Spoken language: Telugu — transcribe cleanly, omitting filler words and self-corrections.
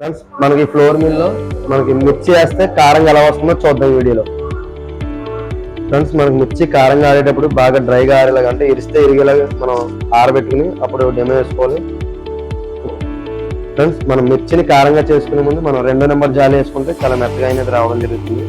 ఫ్రెండ్స్ మనకి ఫ్లోర్ మిల్ లో మనకి మిర్చి వేస్తే కారంగా ఎలా వస్తుందో చూద్దాం వీడియోలో. ఫ్రెండ్స్ మనకి మిర్చి కారంగా ఆడేటప్పుడు బాగా డ్రైగా ఆడేలాగా అంటే ఇరిస్తే ఇరిగేలాగా మనం ఆరబెట్టుకుని అప్పుడు డెమో వేసుకోవాలి. ఫ్రెండ్స్ మనం మిర్చిని కారంగా చేసుకునే ముందు మనం 2వ నెంబర్ జాలి వేసుకుంటే చాలా మెత్తగా అయినది రావడం జరుగుతుంది.